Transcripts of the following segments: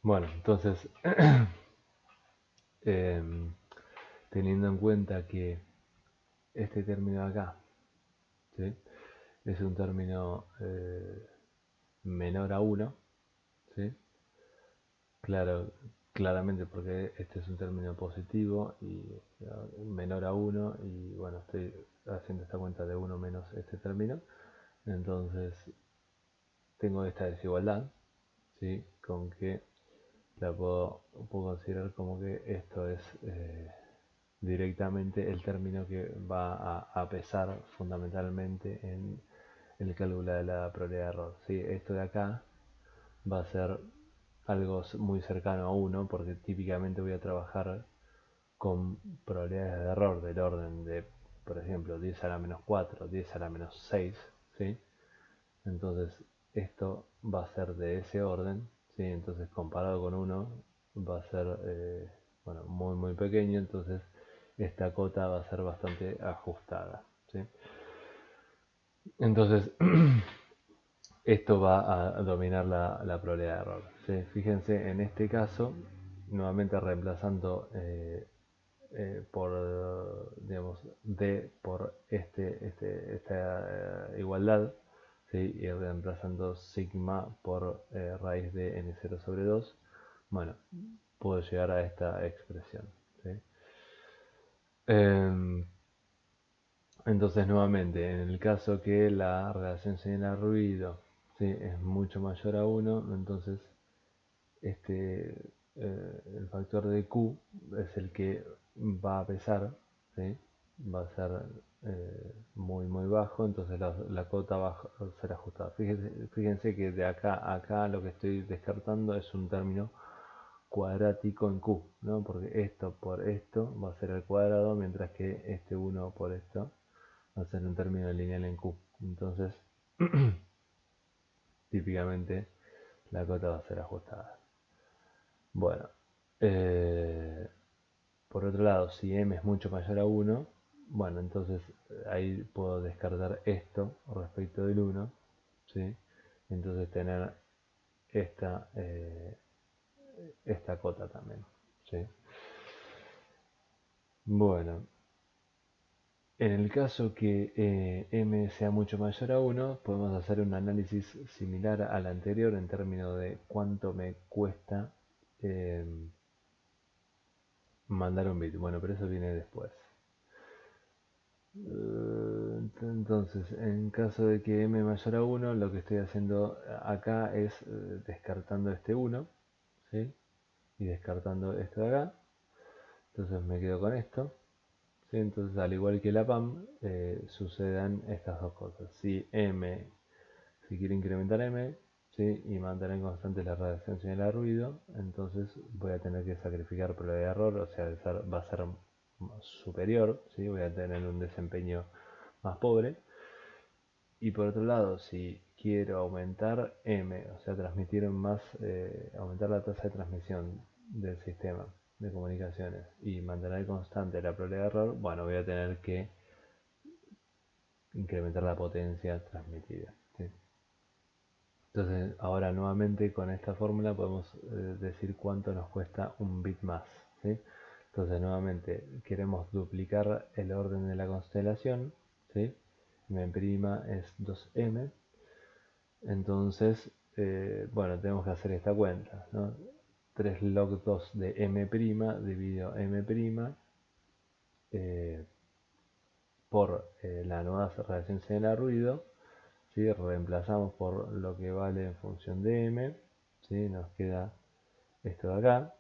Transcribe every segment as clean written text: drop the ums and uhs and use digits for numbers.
Bueno, entonces, em, teniendo en cuenta que este término de acá, ¿sí? Es un término menor a uno, ¿sí? Claro, claramente porque este es un término positivo y menor a uno, y bueno, estoy haciendo esta cuenta de uno menos este término, entonces tengo esta desigualdad, ¿sí? Con que puedo considerar como que esto es directamente el término que va a pesar fundamentalmente en el cálculo de la probabilidad de error, ¿sí? Esto de acá va a ser algo muy cercano a uno, porque típicamente voy a trabajar con probabilidades de error del orden de, por ejemplo, 10 a la menos 4, 10 a la menos 6, ¿sí? Entonces esto va a ser de ese orden, ¿sí? Entonces comparado con uno va a ser bueno, muy pequeño, entonces esta cota va a ser bastante ajustada, ¿sí? Entonces esto va a dominar la probabilidad de error, ¿sí? Fíjense en este caso, nuevamente reemplazando por, digamos, D por esta igualdad, ¿sí? Y reemplazando sigma por raíz de n0 sobre 2, bueno, puedo llegar a esta expresión, ¿sí? Eh, entonces, nuevamente, en el caso que la relación señal ruido, ¿sí? Es mucho mayor a 1, entonces el factor de Q es el que va a pesar, ¿sí? Va a ser muy bajo, entonces la cota va a ser ajustada. Fíjense que de acá a acá lo que estoy descartando es un término cuadrático en Q, ¿no? Porque esto por esto va a ser al cuadrado, mientras que este 1 por esto va a ser un término lineal en Q. Entonces, típicamente la cota va a ser ajustada. Bueno, por otro lado, si m es mucho mayor a 1, bueno, entonces ahí puedo descartar esto respecto del 1, ¿sí? Entonces tener esta, esta cota también, ¿sí? Bueno, en el caso que m sea mucho mayor a 1, podemos hacer un análisis similar al anterior en términos de cuánto me cuesta eh, mandar un bit. Bueno, pero eso viene después. Entonces, en caso de que m mayor a 1, lo que estoy haciendo acá es descartando este 1, ¿sí? Y descartando esto de acá. Entonces me quedo con esto, ¿sí? Entonces, al igual que la PAM, sucedan estas dos cosas. Si quiero incrementar m, ¿sí? Y mantener constante la radiación señal de ruido, entonces voy a tener que sacrificar probabilidad de error, o sea, va a ser superior, ¿sí? Voy a tener un desempeño más pobre. Y por otro lado, si quiero aumentar m, o sea, transmitir más, aumentar la tasa de transmisión del sistema de comunicaciones y mantener constante la probabilidad de error, bueno, voy a tener que incrementar la potencia transmitida, ¿sí? Entonces, ahora nuevamente con esta fórmula podemos decir cuánto nos cuesta un bit más, ¿sí? Entonces, nuevamente queremos duplicar el orden de la constelación, ¿sí? M' es 2m. Entonces, bueno, tenemos que hacer esta cuenta, ¿no? 3 log 2 de m' dividido m' por la nueva relación señal a ruido, ¿sí? Reemplazamos por lo que vale en función de m, ¿sí? Nos queda esto de acá.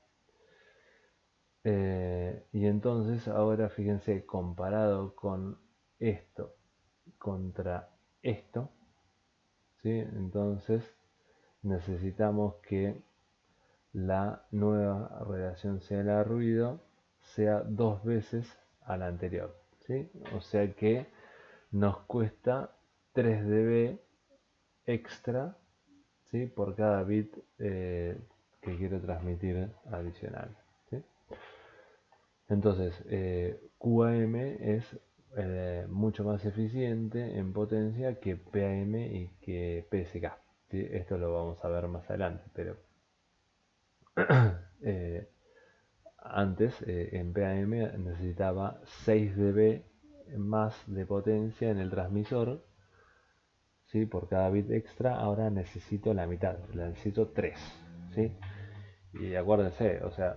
Y entonces ahora fíjense, comparado con esto contra esto, ¿sí? Entonces necesitamos que la nueva relación señal a ruido sea 2 veces a la anterior, ¿sí? O sea que nos cuesta 3 dB extra, ¿sí? Por cada bit que quiero transmitir adicional, ¿sí? Entonces, QAM es mucho más eficiente en potencia que PAM y que PSK, ¿sí? Esto lo vamos a ver más adelante, pero Eh, Antes en PAM necesitaba 6 dB más de potencia en el transmisor, ¿sí? Por cada bit extra. Ahora necesito la mitad, la necesito 3, ¿sí? Y acuérdense, o sea,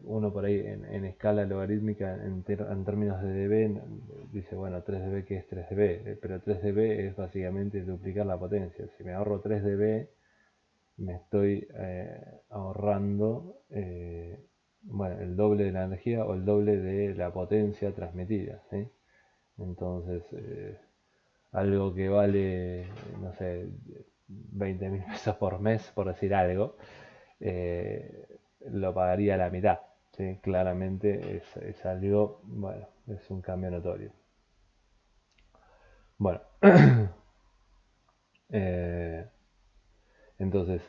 uno por ahí en escala logarítmica en términos de dB dice, bueno, 3 dB, ¿qué es 3 dB? Pero 3 dB es básicamente duplicar la potencia. Si me ahorro 3 dB, me estoy ahorrando bueno, el doble de la energía o el doble de la potencia transmitida, ¿sí? Entonces, algo que vale, no sé, 20.000 pesos por mes, por decir algo, eh, lo pagaría a la mitad, ¿sí? Claramente es algo, bueno, es un cambio notorio. Bueno, eh, entonces,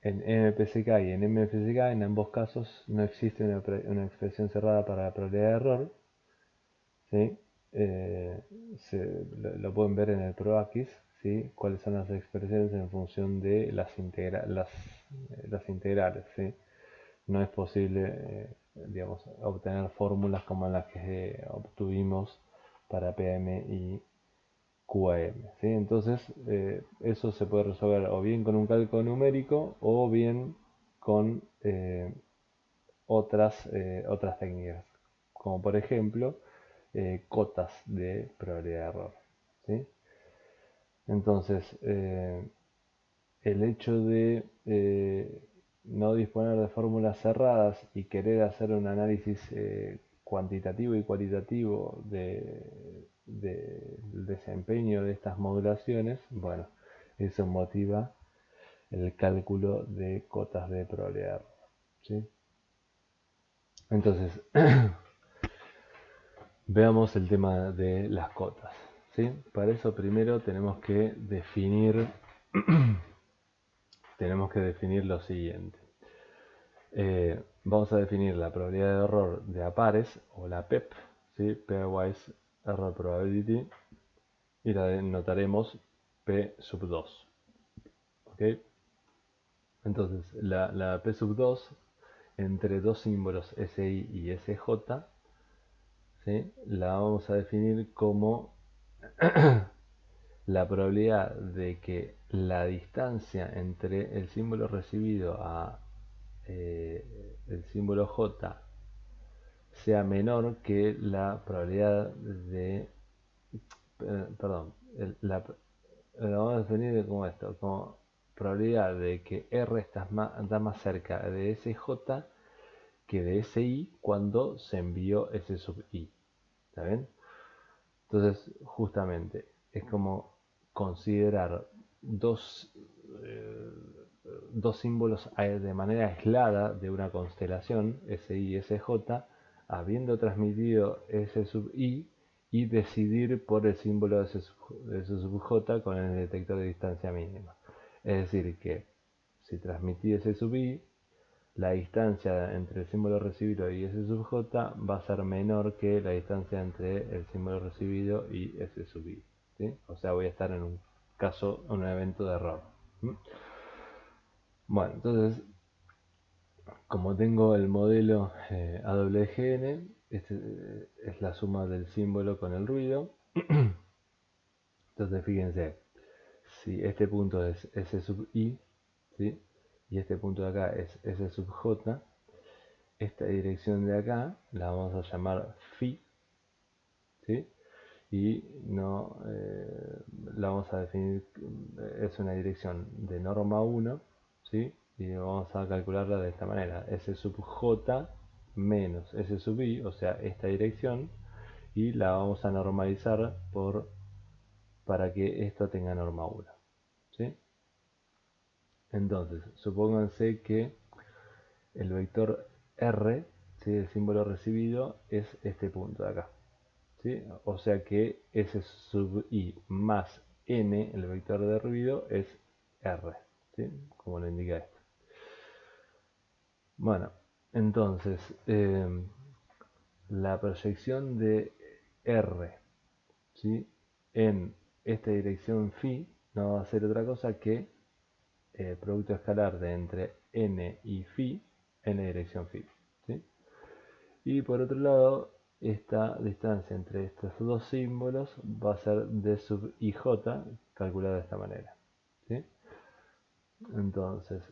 en MPCK y en MFCK, en ambos casos, no existe una expresión cerrada para la probabilidad de error, ¿sí? Eh, lo pueden ver en el ProAquis, ¿sí? Cuáles son las expresiones en función de las integrales, ¿sí? No es posible, digamos, obtener fórmulas como las que obtuvimos para PM y QAM, ¿sí? Entonces, eso se puede resolver o bien con un cálculo numérico o bien con otras técnicas, como por ejemplo cotas de probabilidad de error, ¿sí? Entonces, el hecho de no disponer de fórmulas cerradas y querer hacer un análisis cuantitativo y cualitativo del desempeño de estas modulaciones, bueno, eso motiva el cálculo de cotas de probabilidad de error, ¿sí? Entonces, veamos el tema de las cotas, ¿sí? Para eso primero tenemos que definir lo siguiente. Vamos a definir la probabilidad de error de a pares, o la PEP, ¿sí? Pairwise Error Probability, y la denotaremos P sub 2. ¿Ok? Entonces, la P sub 2 entre dos símbolos SI y SJ, ¿sí? La vamos a definir como la probabilidad de que la distancia entre el símbolo recibido a el símbolo J sea menor que la probabilidad de, perdón, la vamos a definir como esto, como probabilidad de que R está más cerca de SJ que de SI cuando se envió S sub I. ¿Está bien? Entonces, justamente, es como considerar dos, eh, dos símbolos de manera aislada de una constelación, SI y SJ, habiendo transmitido S sub I, y decidir por el símbolo de S sub J con el detector de distancia mínima. Es decir, que si transmití S sub I, la distancia entre el símbolo recibido y S sub J va a ser menor que la distancia entre el símbolo recibido y S sub I, ¿sí? O sea, voy a estar en un evento de error. Bueno, entonces, como tengo el modelo AWGN, este es la suma del símbolo con el ruido. Entonces, fíjense, si este punto es S sub I, ¿sí? Y este punto de acá es S sub J, esta dirección de acá la vamos a llamar phi, ¿sí? Y no la vamos a definir, es una dirección de norma 1, ¿sí? Y vamos a calcularla de esta manera: S sub J menos S sub I, o sea, esta dirección, y la vamos a normalizar para que esto tenga norma 1, ¿sí? Entonces, supónganse que el vector R, ¿sí? El símbolo recibido es este punto de acá, ¿sí? O sea que S sub I más N, el vector de ruido, es R, ¿sí? Como lo indica esto. Bueno, entonces, la proyección de R, ¿sí? En esta dirección phi no va a ser otra cosa que producto escalar de entre n y phi, n dirección phi, ¿sí? Y por otro lado, esta distancia entre estos dos símbolos va a ser d sub ij, calculada de esta manera, ¿sí? Entonces,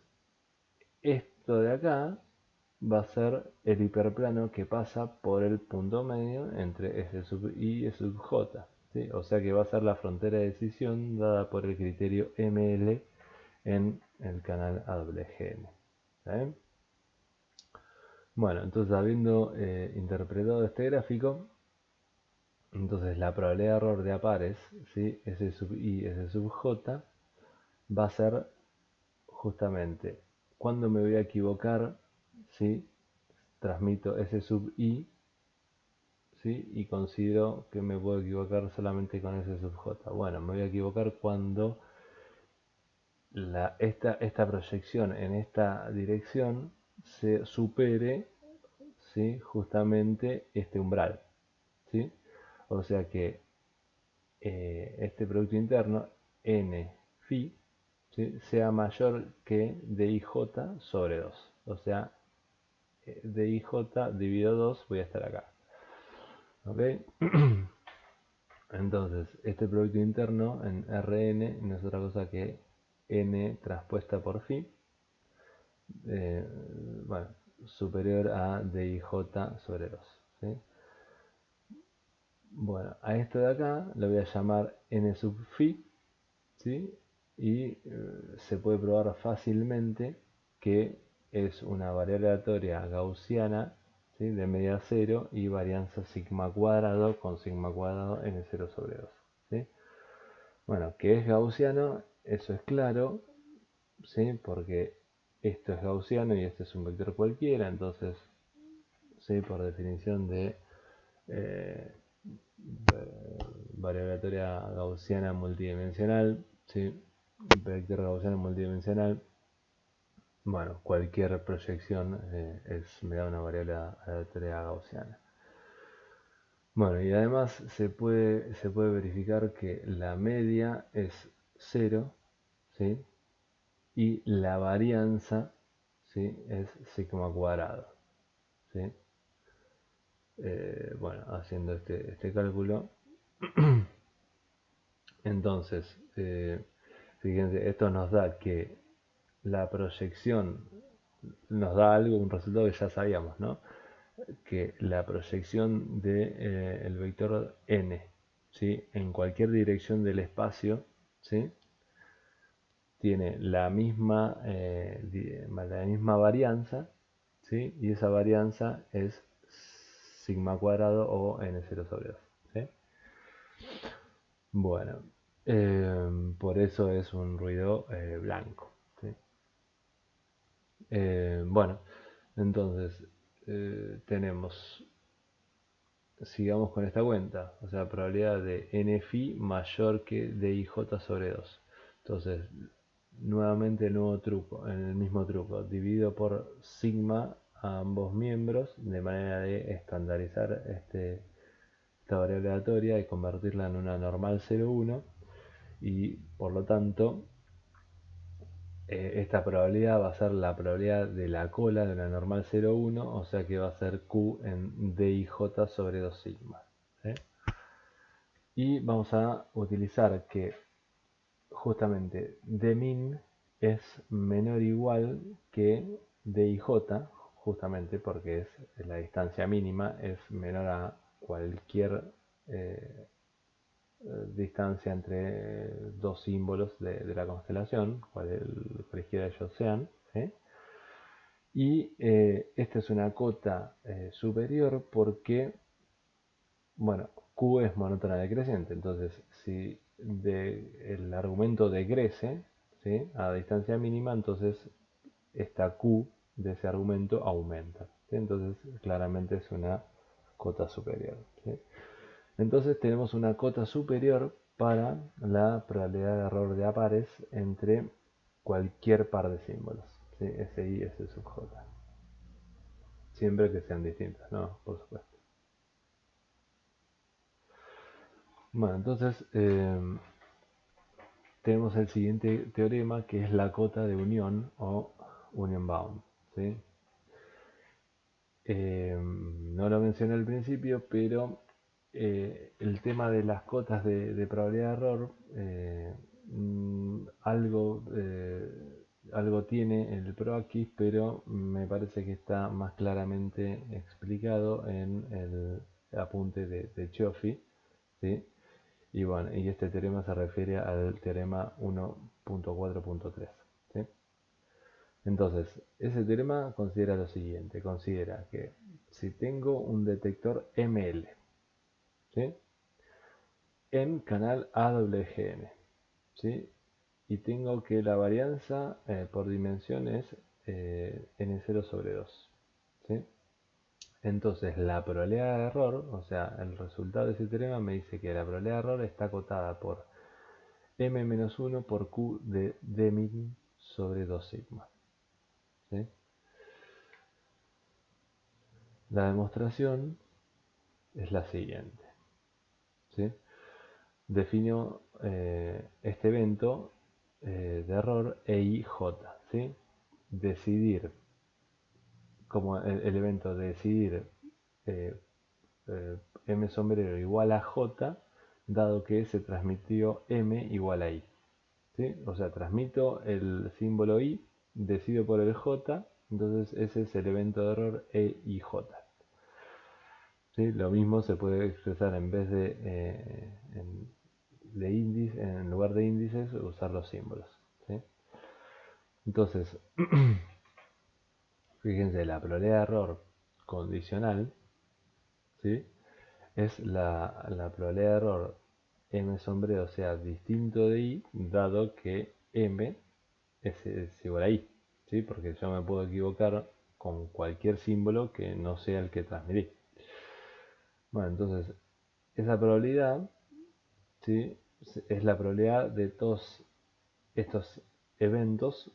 esto de acá va a ser el hiperplano que pasa por el punto medio entre S sub I y S sub J, ¿sí? O sea que va a ser la frontera de decisión dada por el criterio ML en el canal AWGN. ¿Sí? Bueno, entonces habiendo interpretado este gráfico, entonces la probabilidad de error de a pares, ¿sí? S sub I y S sub J, va a ser justamente cuando me voy a equivocar, ¿sí? Transmito S sub I, ¿sí? Y considero que me puedo equivocar solamente con S sub J. Bueno, me voy a equivocar cuando esta proyección en esta dirección se supere, ¿sí? Justamente este umbral, ¿sí? O sea que este producto interno, n phi, ¿sí? Sea mayor que dij sobre 2. O sea, dij dividido 2 voy a estar acá. ¿Ok? Entonces, este producto interno en Rn no es otra cosa que n transpuesta por phi, eh, bueno, superior a dij sobre 2. ¿Sí? Bueno, a esto de acá lo voy a llamar n sub phi, ¿sí? Y se puede probar fácilmente que es una variable aleatoria gaussiana, ¿sí? De medida cero y varianza sigma cuadrado con sigma cuadrado n0 sobre 2. ¿Sí? Bueno, que es gaussiano, eso es claro, ¿sí? Porque esto es gaussiano y este es un vector cualquiera, entonces, ¿sí? Por definición de eh, variable aleatoria gaussiana multidimensional, ¿sí? Vector gaussiano multidimensional, bueno, cualquier proyección me da una variable aleatoria gaussiana. Bueno, y además se puede verificar que la media es 0, ¿sí? Y la varianza, ¿sí? Es sigma cuadrado, ¿sí? Bueno, haciendo este cálculo, entonces, fíjense, esto nos da que la proyección nos da algo, un resultado que ya sabíamos, ¿no? Que la proyección de el vector n, ¿sí? En cualquier dirección del espacio, ¿sí? Tiene la misma varianza, ¿sí? Y esa varianza es sigma cuadrado o n0 sobre 2. ¿Sí? Bueno, por eso es un ruido blanco. ¿Sí? Bueno, entonces tenemos, sigamos con esta cuenta, o sea, probabilidad de n phi mayor que dij sobre 2. Entonces, nuevamente el nuevo truco, en el mismo truco, divido por sigma a ambos miembros de manera de estandarizar esta variable aleatoria y convertirla en una normal 0,1 y por lo tanto esta probabilidad va a ser la probabilidad de la cola de la normal 0,1, o sea que va a ser Q en dij sobre 2 sigma. ¿Sí? Y vamos a utilizar que justamente dmin es menor o igual que dij, justamente porque es la distancia mínima, es menor a cualquier distancia entre dos símbolos de la constelación, cualquiera de ellos sean. ¿Sí? Y esta es una cota superior porque, bueno, Q es monótona decreciente, entonces si el argumento decrece, ¿sí? A distancia mínima, entonces esta Q de ese argumento aumenta, ¿sí? Entonces claramente es una cota superior. ¿Sí? Entonces tenemos una cota superior para la probabilidad de error de a pares entre cualquier par de símbolos, ¿sí? S y S sub J. Siempre que sean distintas, ¿no? Por supuesto. Bueno, entonces tenemos el siguiente teorema, que es la cota de unión o union bound, ¿sí? No lo mencioné al principio, pero el tema de las cotas de probabilidad de error, algo tiene el ProAxis, pero me parece que está más claramente explicado en el apunte de Cioffi, ¿sí? Y bueno, y este teorema se refiere al teorema 1.4.3, ¿sí? Entonces, ese teorema considera lo siguiente, considera que si tengo un detector ML, ¿sí? En canal AWGN, ¿sí? Y tengo que la varianza por dimensión es N0 sobre 2, ¿sí? Entonces, la probabilidad de error, o sea, el resultado de ese teorema me dice que la probabilidad de error está acotada por M-1 por Q de Deming sobre 2 sigma, ¿sí? La demostración es la siguiente, ¿sí? Defino este evento de error EIJ, ¿sí? Decidir, como el evento de decidir eh, M sombrero igual a J, dado que se transmitió M igual a I, ¿sí? O sea, transmito el símbolo I, decido por el J, entonces ese es el evento de error EIJ. ¿Sí? Lo mismo se puede expresar en vez de índice, en lugar de índices, usar los símbolos, ¿sí? Entonces, fíjense, la probabilidad de error condicional, ¿sí? Es la probabilidad de error M sombrero sea distinto de I, dado que M es igual a I, ¿sí? Porque yo me puedo equivocar con cualquier símbolo que no sea el que transmití. Bueno, entonces, esa probabilidad, ¿sí? Es la probabilidad de todos estos eventos,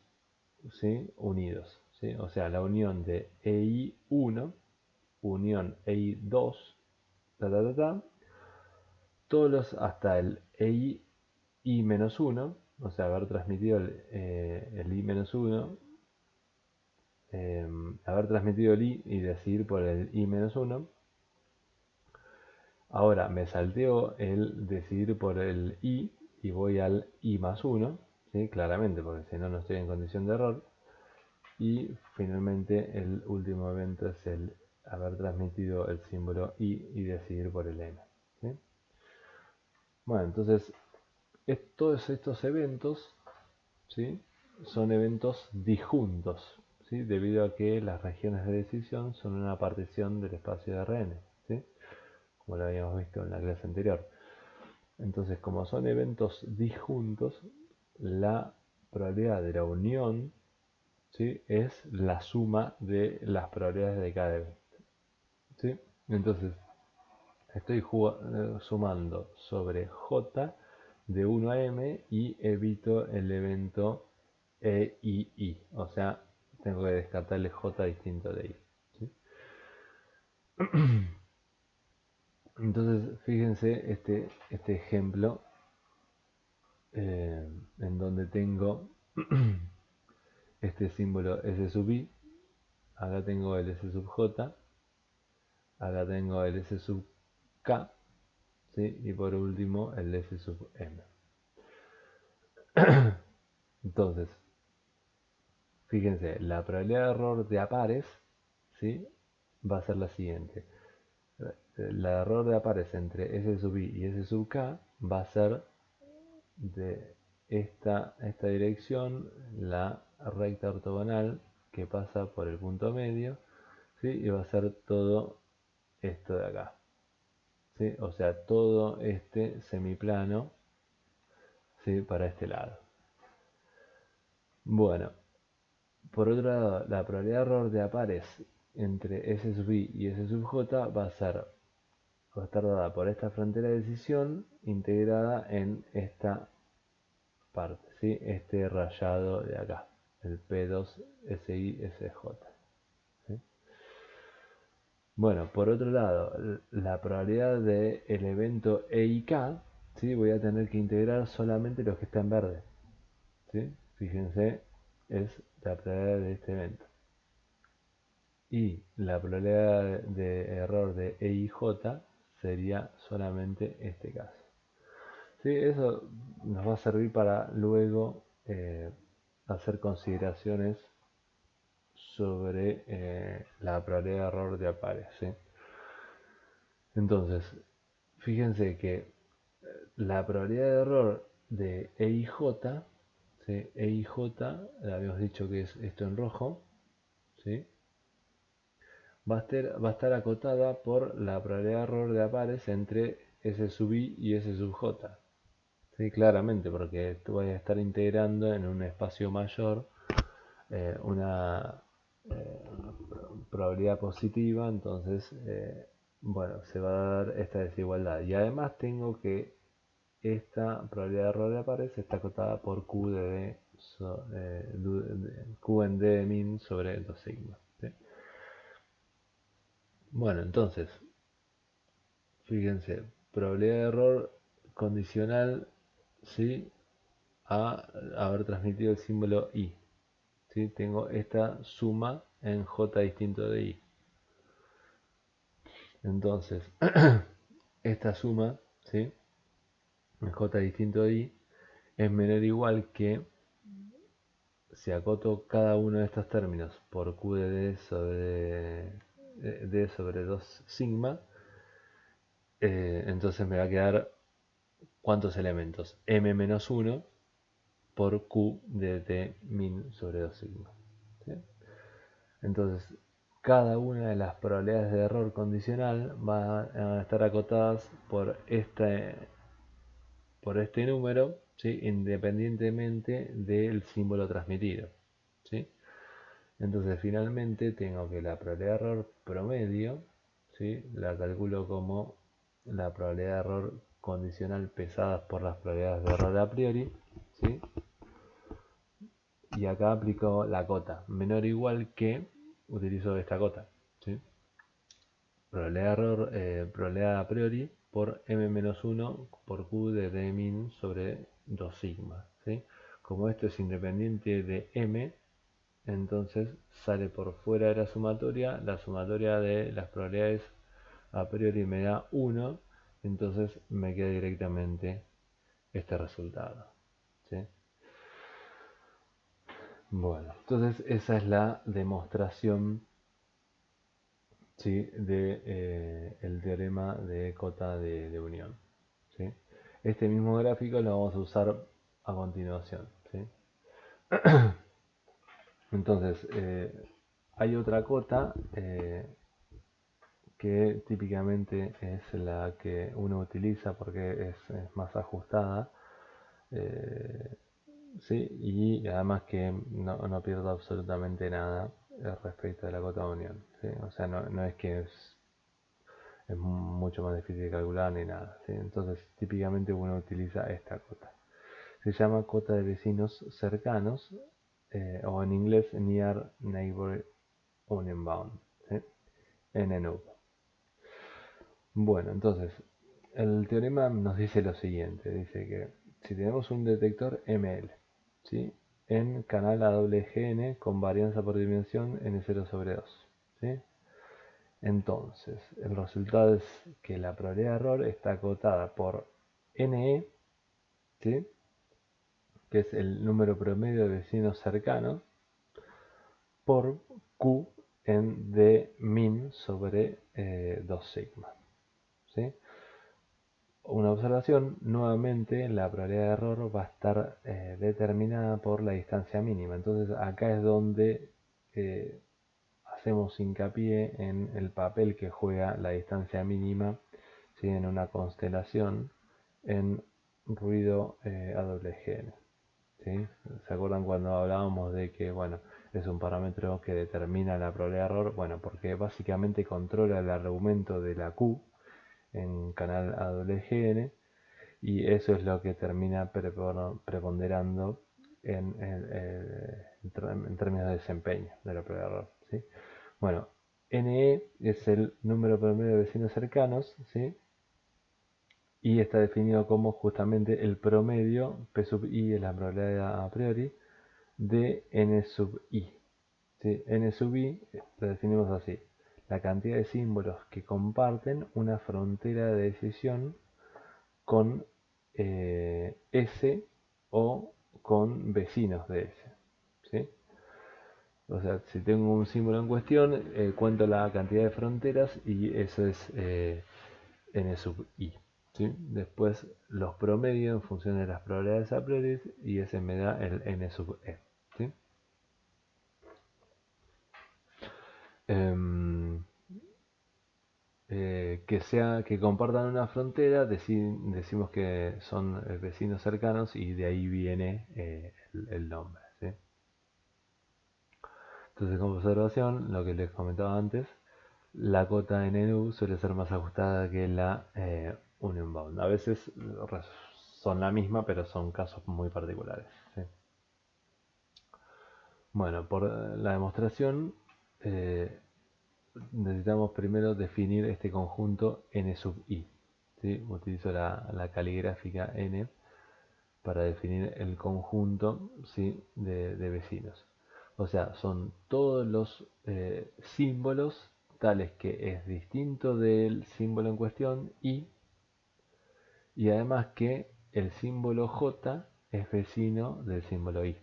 ¿sí? Unidos, ¿sí? O sea, la unión de EI1, unión EI2, ta, ta, ta, ta, todos los hasta el EI-1, o sea, haber transmitido el I-1, haber transmitido el I y decidir por el I-1. Ahora me salteo el decidir por el I y voy al I más 1, ¿sí? Claramente, porque si no, no estoy en condición de error. Y finalmente el último evento es el haber transmitido el símbolo I y decidir por el N, ¿sí? Bueno, entonces todos estos eventos, ¿sí? Son eventos disjuntos, ¿sí? Debido a que las regiones de decisión son una partición del espacio de Rn, ¿sí? Como lo habíamos visto en la clase anterior. Entonces, como son eventos disjuntos, la probabilidad de la unión, ¿sí? Es la suma de las probabilidades de cada evento, ¿sí? Entonces, estoy sumando sobre J de 1 a M y evito el evento E, I, I. O sea, tengo que descartarle J distinto de I, ¿sí? Entonces, fíjense este ejemplo en donde tengo este símbolo S sub I, acá tengo el S sub J, acá tengo el S sub K, ¿sí? Y por último el S sub M. Entonces, fíjense, la probabilidad de error de apares, ¿sí? Va a ser la siguiente. La error de apares entre S sub I y S sub K va a ser de esta dirección, la recta ortogonal que pasa por el punto medio, ¿sí? Y va a ser todo esto de acá, ¿sí? O sea, todo este semiplano, ¿sí? Para este lado. Bueno, por otro lado, la probabilidad de error de apares entre S sub I y S sub J va a estar dada por esta frontera de decisión integrada en esta parte, ¿sí? Este rayado de acá, el P2SI-SJ, ¿sí? Bueno, por otro lado, la probabilidad del evento EIK, ¿sí? Voy a tener que integrar solamente los que están en verde, ¿sí? Fíjense, es la probabilidad de este evento. Y la probabilidad de error de E y J sería solamente este caso. ¿Sí? Eso nos va a servir para luego hacer consideraciones sobre la probabilidad de error de Apare, ¿sí? Entonces, fíjense que la probabilidad de error de E y J, ¿sí? E y J, habíamos dicho que es esto en rojo, ¿sí? Va a estar acotada por la probabilidad de error de Apares entre S sub I y S sub J. Sí, claramente, porque tú vas a estar integrando en un espacio mayor una probabilidad positiva, entonces, bueno, se va a dar esta desigualdad. Y además tengo que esta probabilidad de error de Apares está acotada por Q de D, Q en D de min sobre 2 sigma. ¿Sí? Bueno, entonces, fíjense, probabilidad de error condicional, ¿sí? A haber transmitido el símbolo I. ¿Sí? Tengo esta suma en J distinto de I. Entonces, esta suma, ¿sí? En J distinto de I es menor o igual que si acoto cada uno de estos términos por Q de D sobre 2 sigma, entonces me va a quedar ¿cuántos elementos? M menos 1 por Q de D min sobre 2 sigma. ¿Sí? Entonces, cada una de las probabilidades de error condicional van a estar acotadas por este número, ¿sí? Independientemente del símbolo transmitido. ¿Sí? Entonces, finalmente tengo que la probabilidad de error promedio, ¿sí? La calculo como la probabilidad de error condicional pesadas por las probabilidades de error a priori, ¿sí? Y acá aplico la cota, menor o igual que, utilizo esta cota, ¿sí? Probabilidad de error, probabilidad a priori por m-1 por q de d min sobre 2 sigma, ¿sí? Como esto es independiente de m, entonces sale por fuera de la sumatoria de las probabilidades a priori me da 1, entonces me queda directamente este resultado, ¿sí? Bueno, entonces esa es la demostración, ¿sí? De el teorema de cota de unión, ¿sí? Este mismo gráfico lo vamos a usar a continuación, ¿sí? Entonces, hay otra cota que típicamente es la que uno utiliza porque es más ajustada, eh, ¿sí? Y además que no pierdo absolutamente nada respecto de la cota de unión, ¿sí? O sea, no es que es mucho más difícil de calcular ni nada, ¿sí? Entonces, típicamente uno utiliza esta cota. Se llama cota de vecinos cercanos, o en inglés Near Neighbor Union Bound, ¿sí? NNUB. Bueno, entonces, el teorema nos dice lo siguiente, dice que si tenemos un detector ML, ¿sí? En canal AWGN con varianza por dimensión n0 sobre 2, ¿sí? Entonces, el resultado es que la probabilidad de error está acotada por NE, ¿sí? Que es el número promedio de vecinos cercanos, por Q en D min sobre 2 sigma, ¿sí? Una observación, nuevamente la probabilidad de error va a estar determinada por la distancia mínima. Entonces acá es donde hacemos hincapié en el papel que juega la distancia mínima, ¿sí? En una constelación en ruido AWGN, ¿sí? ¿Se acuerdan cuando hablábamos de que, bueno, es un parámetro que determina la probabilidad de error? Bueno, porque básicamente controla el argumento de la Q en canal AWGN y eso es lo que termina preponderando en términos de desempeño de la prueba de error, ¿sí? Bueno, NE es el número promedio de vecinos cercanos, ¿sí? y está definido como justamente el promedio, P sub i es la probabilidad a priori, de n sub i. ¿Sí? N sub i lo definimos así: la cantidad de símbolos que comparten una frontera de decisión con S o con vecinos de S. ¿Sí? O sea, si tengo un símbolo en cuestión, cuento la cantidad de fronteras y eso es n sub i. ¿Sí? Después los promedio en función de las probabilidades a priori y ese me da el n sub e. ¿Sí? Que compartan una frontera, decimos que son vecinos cercanos y de ahí viene el nombre. ¿Sí? Entonces, como observación, lo que les comentaba antes, la cota NNU suele ser más ajustada que la Union Bound. A veces son la misma, pero son casos muy particulares. ¿Sí? Bueno, por la demostración necesitamos primero definir este conjunto n sub i. ¿Sí? Utilizo la caligráfica n para definir el conjunto, ¿sí? de vecinos. O sea, son todos los símbolos tales que es distinto del símbolo en cuestión y además que el símbolo j es vecino del símbolo i.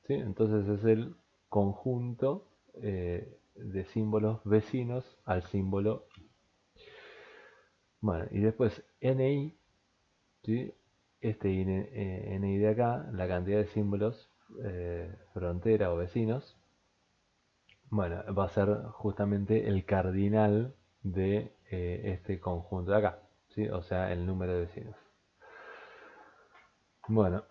¿Sí? Entonces es el conjunto de símbolos vecinos al símbolo i. Bueno, y después ni, ¿sí? Este ni de acá, la cantidad de símbolos frontera o vecinos, bueno, va a ser justamente el cardinal de este conjunto de acá, ¿sí? O sea, el número de vecinos. Bueno,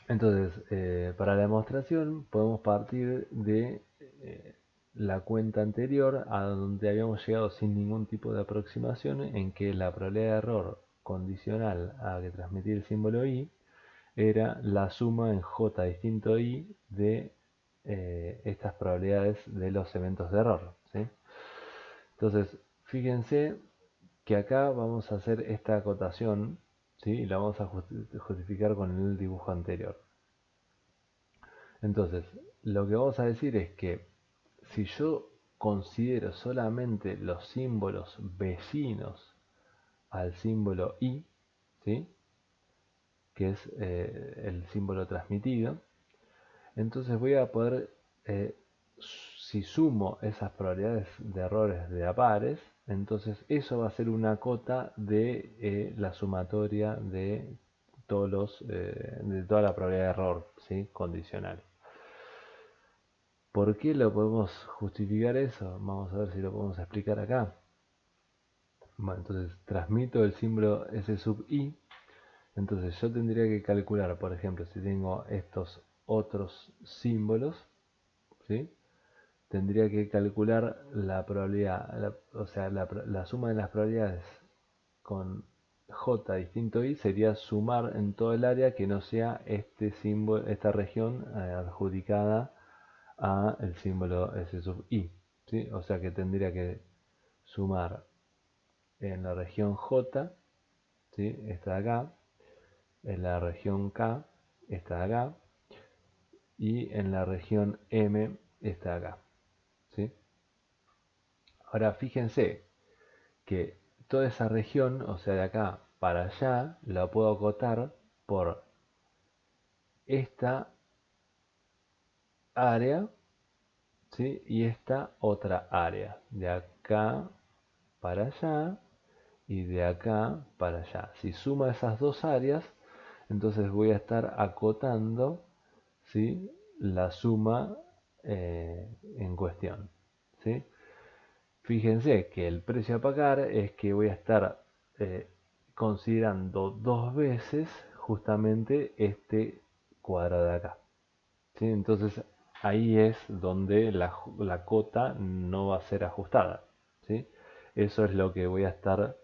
entonces, para la demostración podemos partir de la cuenta anterior a donde habíamos llegado sin ningún tipo de aproximación, en que la probabilidad de error condicional a que transmitir el símbolo i era la suma en j distinto i de estas probabilidades de los eventos de error. ¿Sí? Entonces, fíjense que acá vamos a hacer esta acotación, ¿sí? Y la vamos a justificar con el dibujo anterior. Entonces, lo que vamos a decir es que si yo considero solamente los símbolos vecinos al símbolo i, ¿sí? Que es el símbolo transmitido, entonces voy a poder, si sumo esas probabilidades de errores de a pares, entonces eso va a ser una cota de la sumatoria de de toda la probabilidad de error, ¿sí? Condicional. ¿Por qué lo podemos justificar eso? Vamos a ver si lo podemos explicar acá. Bueno, entonces transmito el símbolo S sub i. Entonces yo tendría que calcular, por ejemplo, si tengo estos otros símbolos, ¿sí? Tendría que calcular la probabilidad, o sea, la suma de las probabilidades con j distinto i sería sumar en todo el área que no sea este símbolo, esta región adjudicada a el símbolo S sub i. ¿Sí? O sea que tendría que sumar en la región J, ¿sí? Esta de acá, en la región K, esta de acá, y en la región M, esta de acá. ¿Sí? Ahora fíjense que toda esa región, o sea de acá para allá, la puedo acotar por esta área, ¿sí? Y esta otra área, de acá para allá y de acá para allá. Si suma esas dos áreas, entonces voy a estar acotando, ¿sí? La suma en cuestión. ¿Sí? Fíjense que el precio a pagar es que voy a estar considerando dos veces justamente este cuadrado de acá. ¿Sí? Entonces ahí es donde la cota no va a ser ajustada. ¿Sí? Eso es lo que voy a estar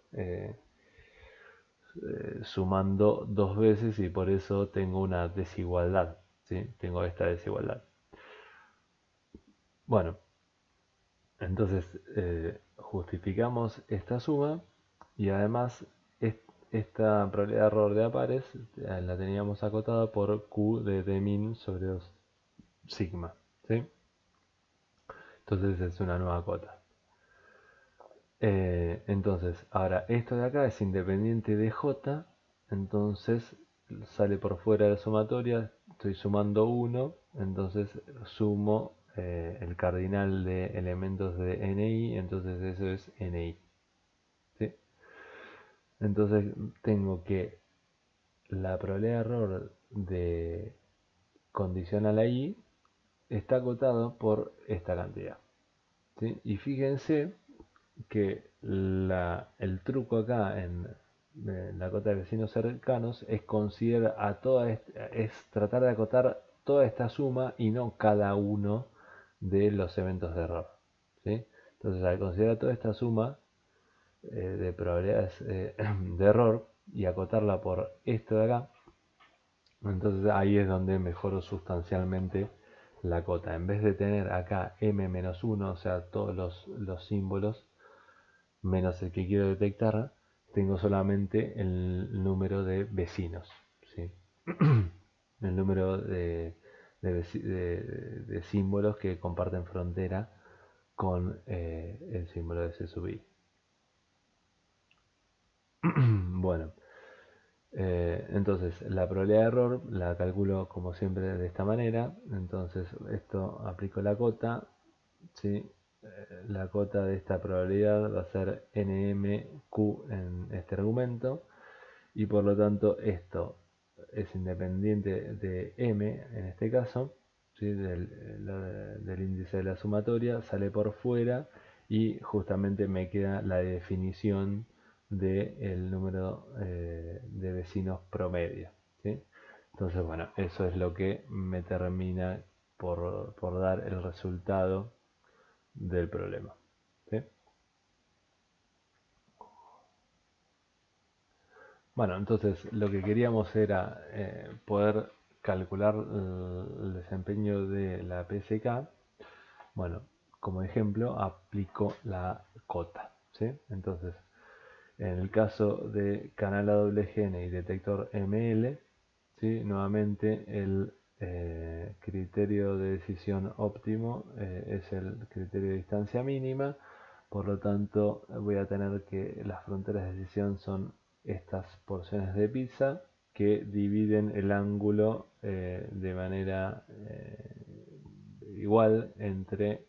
sumando dos veces y por eso tengo una desigualdad. ¿Sí? Tengo esta desigualdad. Bueno, entonces justificamos esta suma Y además, esta probabilidad de error de a pares la teníamos acotada por Q de dmin sobre 2 sigma. ¿Sí? Entonces es una nueva cota. Entonces, ahora esto de acá es independiente de J, entonces sale por fuera de la sumatoria, estoy sumando 1, entonces sumo el cardinal de elementos de NI, entonces eso es NI. ¿Sí? Entonces tengo que la probabilidad de error de condicional a I está acotado por esta cantidad. ¿Sí? Y fíjense que el truco acá en la cota de vecinos cercanos es considerar a es tratar de acotar toda esta suma y no cada uno de los eventos de error. ¿Sí? Entonces, al considerar toda esta suma de probabilidades de error y acotarla por esto de acá, entonces ahí es donde mejoro sustancialmente la cota. En vez de tener acá m-1, o sea, todos los símbolos, menos el que quiero detectar, tengo solamente el número de vecinos. ¿Sí? El número de símbolos que comparten frontera con el símbolo de C sub i. Bueno, entonces la probabilidad de error la calculo como siempre de esta manera. Entonces esto aplico la cota, ¿sí? La cota de esta probabilidad va a ser nmq en este argumento, y por lo tanto esto es independiente de m en este caso, ¿sí? del índice de la sumatoria, sale por fuera y justamente me queda la definición del número de vecinos promedio. ¿Sí? Entonces, bueno, eso es lo que me termina por dar el resultado del problema. ¿Sí? Bueno, entonces lo que queríamos era poder calcular el desempeño de la PSK. Bueno, como ejemplo aplico la cota. ¿Sí? Entonces, en el caso de canal AWGN y detector ML, ¿sí? Nuevamente el criterio de decisión óptimo es el criterio de distancia mínima. Por lo tanto, voy a tener que las fronteras de decisión son estas porciones de pizza que dividen el ángulo de manera igual entre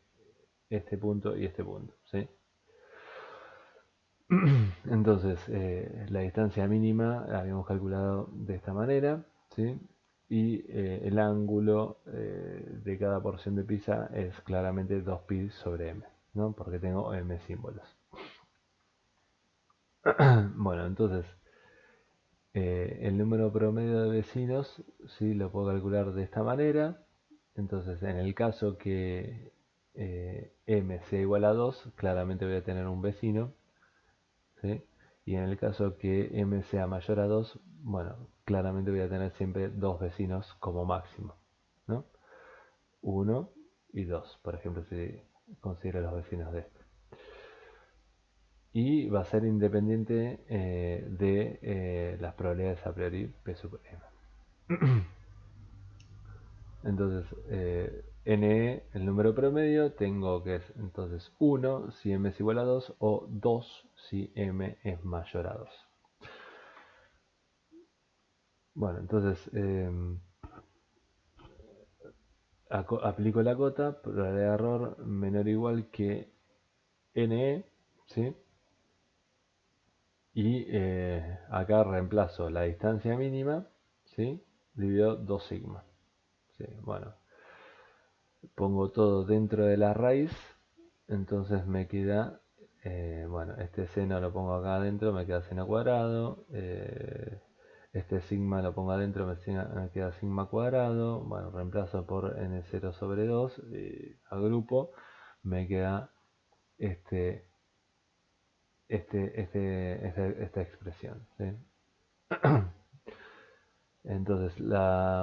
este punto y este punto. ¿Sí? Entonces, la distancia mínima la habíamos calculado de esta manera, ¿sí? Y el ángulo de cada porción de pizza es claramente 2pi sobre m, ¿no? Porque tengo m símbolos. Bueno, entonces, el número promedio de vecinos, ¿sí? Lo puedo calcular de esta manera. Entonces, en el caso que m sea igual a 2, claramente voy a tener un vecino. ¿Sí? Y en el caso que m sea mayor a 2, bueno, claramente voy a tener siempre dos vecinos como máximo, ¿no? 1 y 2, por ejemplo, si considero los vecinos de este. Y va a ser independiente de las probabilidades a priori P sub m. Entonces, NE, el número promedio, tengo que es entonces 1 si m es igual a 2 o 2 si m es mayor a 2. Bueno, entonces aplico la cota, probabilidad de error menor o igual que NE, ¿sí? Y acá reemplazo la distancia mínima, ¿sí? Dividido 2 sigma. ¿Sí? Bueno, pongo todo dentro de la raíz, entonces me queda, bueno, este seno lo pongo acá adentro, me queda seno cuadrado, este sigma lo pongo adentro, me queda sigma cuadrado, bueno, reemplazo por n0 sobre 2, agrupo, me queda este, esta expresión. ¿Sí? Entonces,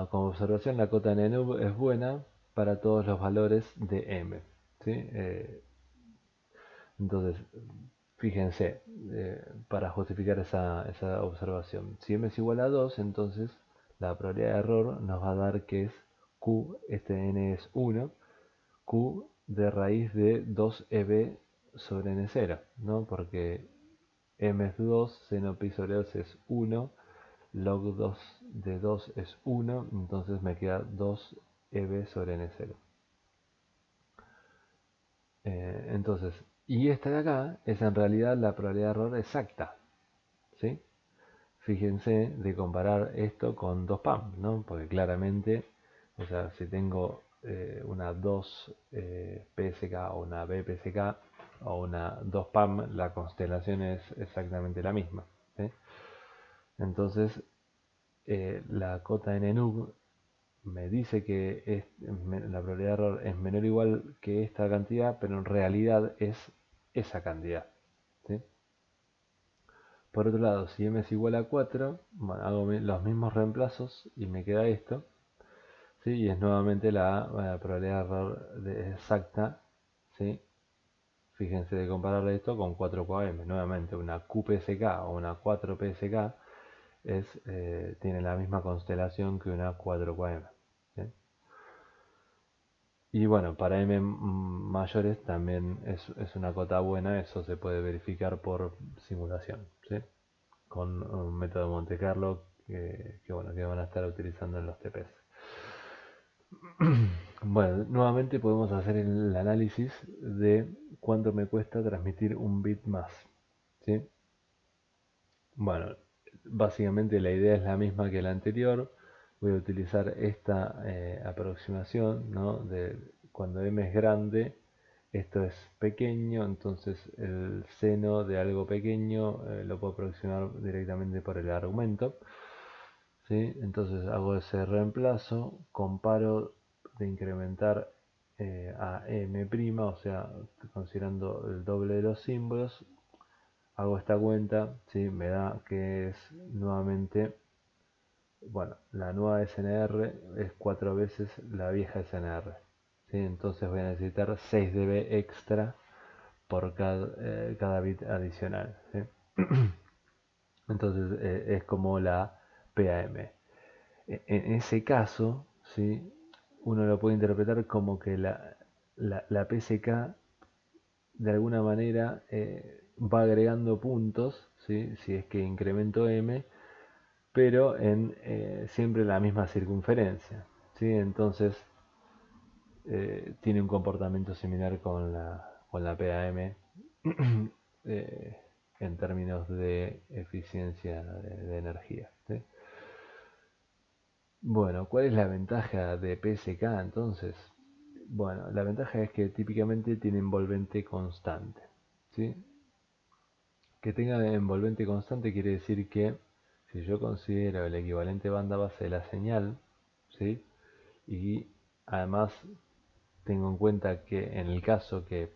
como observación, la cota NNUB es buena para todos los valores de m. ¿Sí? Entonces, fíjense, para justificar esa observación. Si m es igual a 2, entonces la probabilidad de error nos va a dar que es q, este n es 1, q de raíz de 2EB sobre n0, ¿no? Porque m es 2, seno pi sobre 2 es 1, log 2 de 2 es 1, entonces me queda 2EB sobre n0. Entonces, y esta de acá es en realidad la probabilidad de error exacta, ¿sí? Fíjense de comparar esto con 2 PAM, ¿no? Porque claramente, o sea, si tengo una 2 PSK o una BPSK o una 2 PAM, la constelación es exactamente la misma, ¿sí? Entonces, la cota n nub me dice que la probabilidad de error es menor o igual que esta cantidad, pero en realidad es esa cantidad, ¿sí? Por otro lado, si m es igual a 4, bueno, hago los mismos reemplazos y me queda esto, ¿sí? Y es nuevamente la probabilidad de error exacta, ¿sí? Fíjense de comparar esto con 4QM, nuevamente una QPSK o una 4PSK tiene la misma constelación que una 4QM, ¿sí? Y bueno, para m mayores también es una cota buena, eso se puede verificar por simulación, ¿sí? Con un método de Monte Carlo bueno, que van a estar utilizando en los TPs. Bueno, nuevamente podemos hacer el análisis de cuánto me cuesta transmitir un bit más, ¿sí? Bueno, básicamente la idea es la misma que la anterior. Voy a utilizar esta aproximación, ¿no? De cuando m es grande, esto es pequeño, entonces el seno de algo pequeño lo puedo aproximar directamente por el argumento, ¿sí? Entonces hago ese reemplazo, comparo de incrementar a m', o sea, considerando el doble de los símbolos, hago esta cuenta, ¿sí? Me da que es nuevamente, bueno, la nueva SNR es 4 veces la vieja SNR, ¿sí? Entonces voy a necesitar 6 dB extra por cada bit adicional, ¿sí? Entonces es como la PAM. En ese caso, ¿sí? Uno lo puede interpretar como que la PSK de alguna manera va agregando puntos, ¿sí? Si es que incremento m, pero en siempre la misma circunferencia, ¿sí? Entonces tiene un comportamiento similar con la PAM eh, en términos de eficiencia de energía, ¿sí? Bueno, ¿cuál es la ventaja de PSK entonces? Bueno, la ventaja es que típicamente tiene envolvente constante, ¿sí? Que tenga envolvente constante quiere decir que si yo considero el equivalente banda base de la señal, ¿sí? Y además tengo en cuenta que en el caso que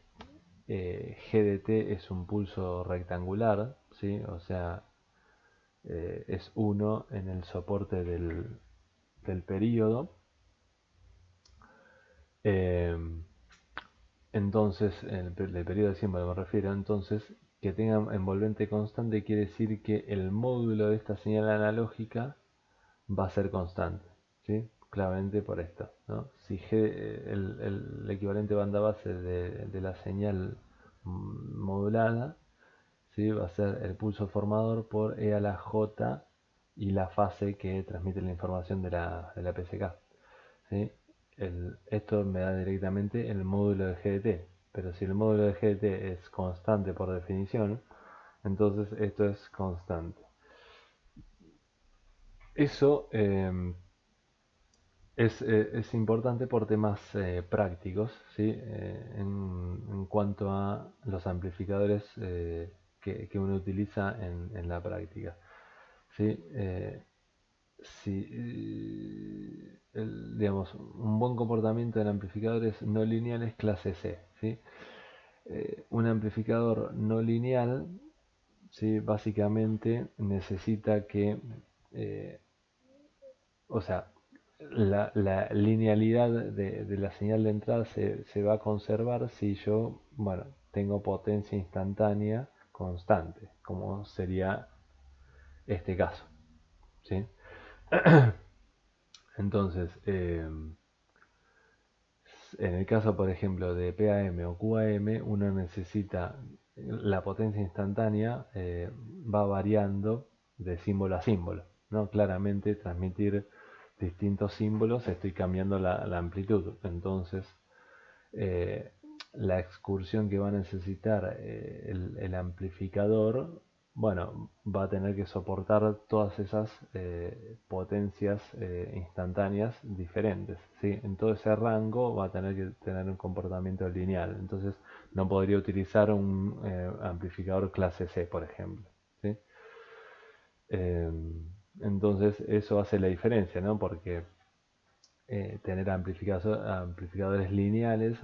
GDT es un pulso rectangular, ¿sí? O sea, es 1 en el soporte del período. Eh, entonces, el periodo de símbolo me refiero, entonces, que tenga envolvente constante quiere decir que el módulo de esta señal analógica va a ser constante, ¿sí? Claramente por esto, ¿no? Si el equivalente banda base de la señal modulada, ¿sí? Va a ser el pulso formador por E a la J y la fase que transmite la información de la PSK, ¿sí? Esto me da directamente el módulo de GDT, pero si el módulo de GDT es constante por definición, entonces esto es constante. Eso es importante por temas prácticos, ¿sí? En cuanto a los amplificadores que uno utiliza en la práctica, ¿sí? Digamos, un buen comportamiento en amplificadores no lineales clase C, ¿sí? Un amplificador no lineal, ¿sí? Básicamente necesita que, o sea, la linealidad de la señal de entrada se va a conservar si yo, bueno, tengo potencia instantánea constante, como sería este caso, ¿sí? Entonces, en el caso, por ejemplo, de PAM o QAM, uno necesita, la potencia instantánea va variando de símbolo a símbolo, ¿no? Claramente transmitir distintos símbolos, estoy cambiando la amplitud. Entonces, eh, la excursión que va a necesitar el amplificador, bueno, va a tener que soportar todas esas potencias instantáneas diferentes, ¿sí? En todo ese rango va a tener que tener un comportamiento lineal. Entonces no podría utilizar un amplificador clase C, por ejemplo, ¿sí? Eh, entonces eso hace la diferencia, ¿no? Porque tener amplificadores lineales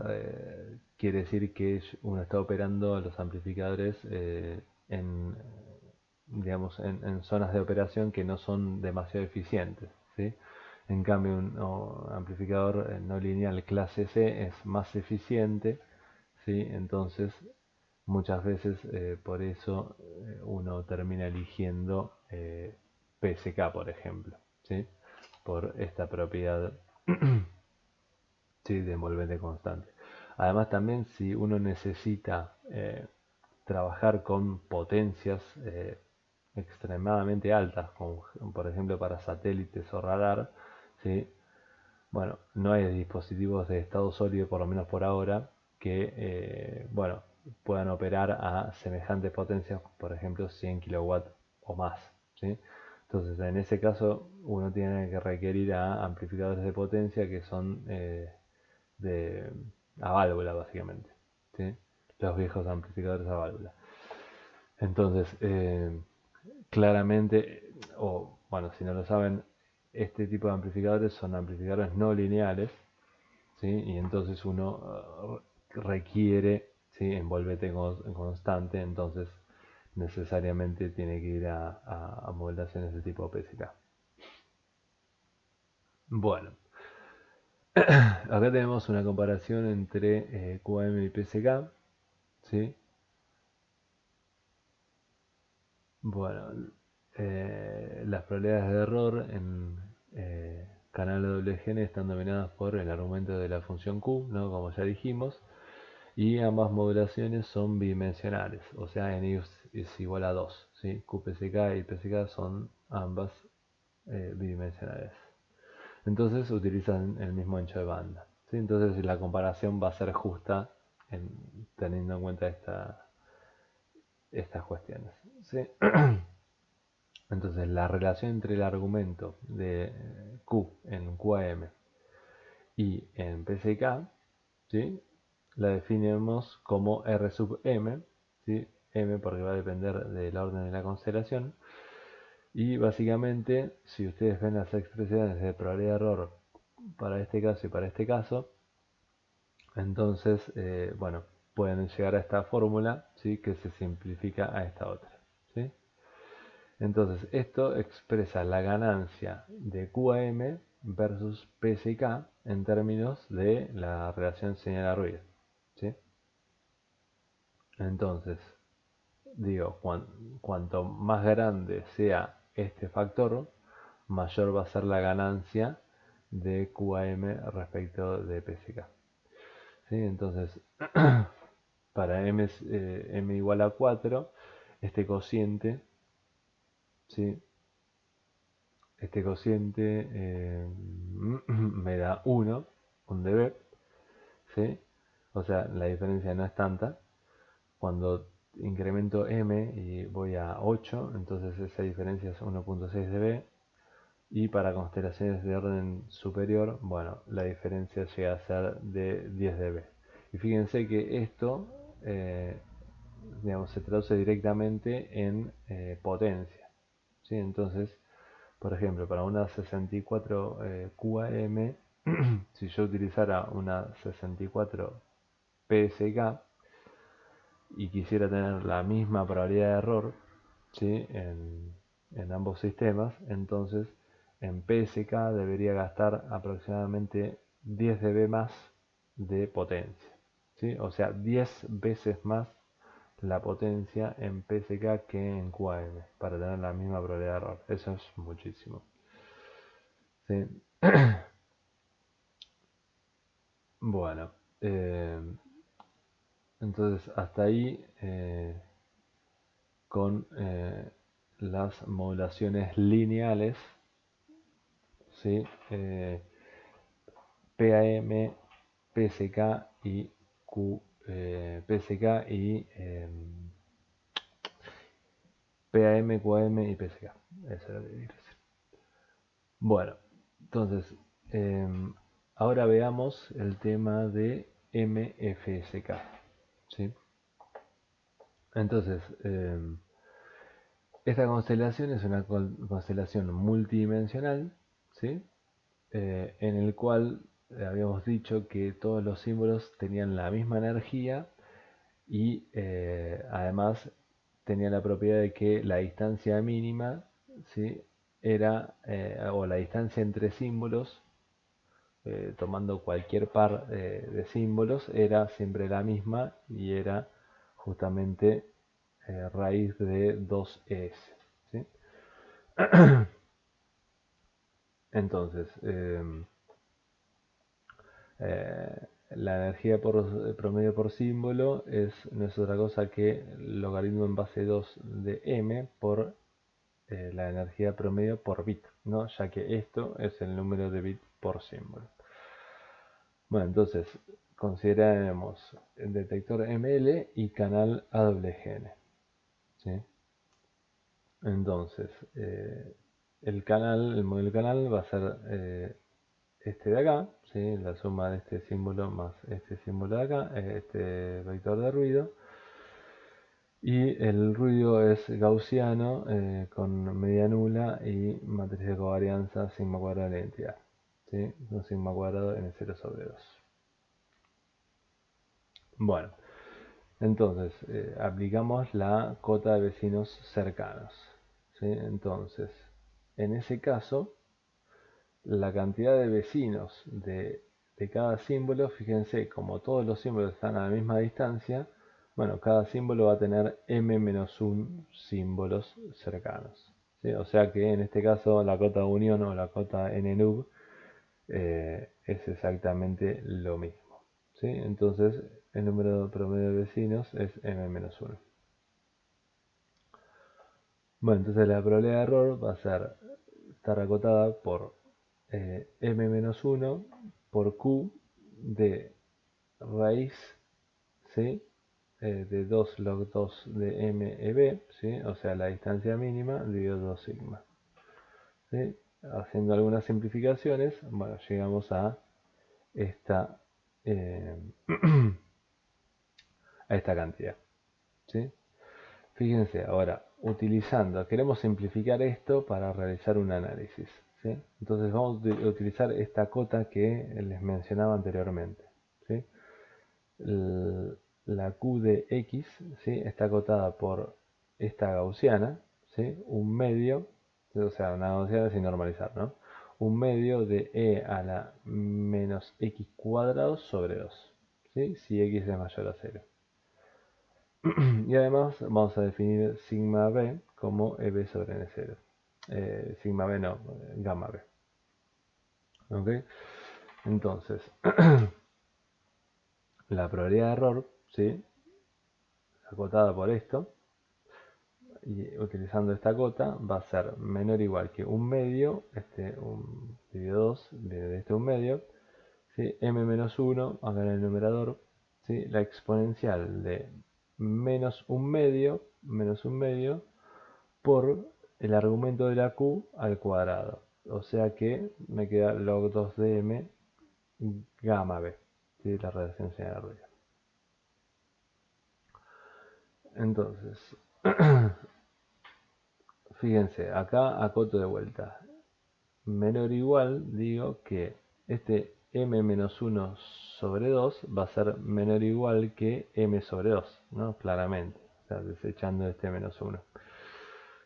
quiere decir que uno está operando los amplificadores en, digamos, en zonas de operación que no son demasiado eficientes, ¿sí? En cambio, un amplificador no lineal clase C es más eficiente, ¿sí? Entonces, muchas veces por eso uno termina eligiendo PSK, por ejemplo, ¿sí? Por esta propiedad sí, de envolvente constante. Además, también si uno necesita trabajar con potencias extremadamente altas, como por ejemplo para satélites o radar, ¿sí? Bueno, no hay dispositivos de estado sólido, por lo menos por ahora, que bueno, puedan operar a semejantes potencias, por ejemplo 100 kilowatts o más, ¿sí? Entonces, en ese caso, uno tiene que requerir a amplificadores de potencia que son de, a válvula, básicamente, ¿sí? Los viejos amplificadores a válvula. Entonces, claramente, o bueno, si no lo saben, este tipo de amplificadores son amplificadores no lineales, ¿sí? Y entonces uno requiere, ¿sí? Envolvente constante, entonces necesariamente tiene que ir a modulaciones de tipo PSK. Bueno, acá tenemos una comparación entre QAM y PSK, ¿sí? Bueno, las probabilidades de error en canal de doble gene están dominadas por el argumento de la función Q, ¿no? Como ya dijimos, y ambas modulaciones son bidimensionales, o sea, n es igual a 2, ¿sí? QPSK y PSK son ambas bidimensionales. Entonces utilizan el mismo ancho de banda, ¿sí? Entonces la comparación va a ser justa teniendo en cuenta estas cuestiones, ¿sí? Entonces la relación entre el argumento de Q en QAM y en PSK, ¿sí? La definimos como R sub M, ¿sí? M porque va a depender del orden de la constelación. Y básicamente, si ustedes ven las expresiones de probabilidad de error para este caso y para este caso, entonces, bueno, pueden llegar a esta fórmula, ¿sí? Que se simplifica a esta otra, ¿sí? Entonces, esto expresa la ganancia de QAM versus PSK en términos de la relación señal-ruido, ¿sí? Entonces, digo, cuanto más grande sea este factor, mayor va a ser la ganancia de QAM respecto de PSK, ¿sí? Entonces, para m igual a 4, este cociente, ¿sí? Este cociente me da 1, un dB, ¿sí? O sea, la diferencia no es tanta. Cuando incremento m y voy a 8, entonces esa diferencia es 1.6 dB. Y para constelaciones de orden superior, bueno, la diferencia llega a ser de 10 dB. Y fíjense que esto, digamos, se traduce directamente en potencia, ¿sí? Entonces, por ejemplo, para una 64 QAM, si yo utilizara una 64 PSK y quisiera tener la misma probabilidad de error, ¿sí? en ambos sistemas, entonces en PSK debería gastar aproximadamente 10 dB más de potencia, ¿sí? O sea, 10 veces más la potencia en PSK que en QAM para tener la misma probabilidad de error. Eso es muchísimo. ¿Sí? Bueno, entonces hasta ahí con las modulaciones lineales, ¿sí? PAM, PSK y PSK y PAM, QAM y PSK. Eso es lo que quiero decir. Bueno, entonces ahora veamos el tema de MFSK. ¿Sí? Entonces, esta constelación es una constelación multidimensional, ¿sí? En el cual habíamos dicho que todos los símbolos tenían la misma energía y además tenía la propiedad de que la distancia mínima, ¿sí? Era, o la distancia entre símbolos, tomando cualquier par de símbolos, era siempre la misma y era justamente raíz de 2es. ¿Sí? Entonces, la energía por promedio por símbolo no es otra cosa que el logaritmo en base 2 de m por la energía promedio por bit, ¿no? Ya que esto es el número de bits por símbolo. Bueno, entonces consideraremos el detector ML y canal AWGN. ¿Sí? Entonces, el modelo canal va a ser este de acá, ¿sí? La suma de este símbolo más este símbolo de acá, este vector de ruido. Y el ruido es gaussiano con media nula y matriz de covarianza sigma cuadrado de la identidad. ¿Sí? Un sigma cuadrado en el 0 sobre 2. Bueno, entonces aplicamos la cota de vecinos cercanos. ¿Sí? Entonces, en ese caso, la cantidad de vecinos de cada símbolo, fíjense, como todos los símbolos están a la misma distancia, bueno, cada símbolo va a tener m-1 símbolos cercanos. ¿Sí? O sea que en este caso la cota de unión o la cota n-nub es exactamente lo mismo. ¿Sí? Entonces el número promedio de vecinos es m-1. Bueno, entonces la probabilidad de error va a estar acotada por m-1 por q de raíz, ¿sí? De 2 log 2 de m-b, ¿sí? O sea, la distancia mínima dividido 2 sigma. ¿Sí? Haciendo algunas simplificaciones, bueno, llegamos a esta, eh, a esta cantidad. ¿Sí? Fíjense, ahora, queremos simplificar esto para realizar un análisis. ¿Sí? Entonces vamos a utilizar esta cota que les mencionaba anteriormente. ¿Sí? La Q de X, ¿sí? Está acotada por esta gaussiana, ¿sí? Un medio, o sea, una gaussiana sin normalizar, ¿no? Un medio de e a la menos x cuadrado sobre 2, ¿sí? Si x es mayor a 0. Y además vamos a definir sigma b como eb sobre n0. Sigma b no, gamma b. ¿Ok? Entonces, la probabilidad de error, ¿sí? Acotada por esto, y utilizando esta cota va a ser menor o igual que un medio, dividido 2 de este un medio, ¿sí? m-1 acá en el numerador, ¿sí? La exponencial de menos un medio por el argumento de la q al cuadrado, o sea que me queda log 2 de m gamma b, ¿sí? La radiación señal de ruido. Entonces fíjense, acá acoto de vuelta. Menor o igual, digo que este m-1 sobre 2 va a ser menor o igual que m sobre 2, ¿no? Claramente, o sea, desechando este menos 1.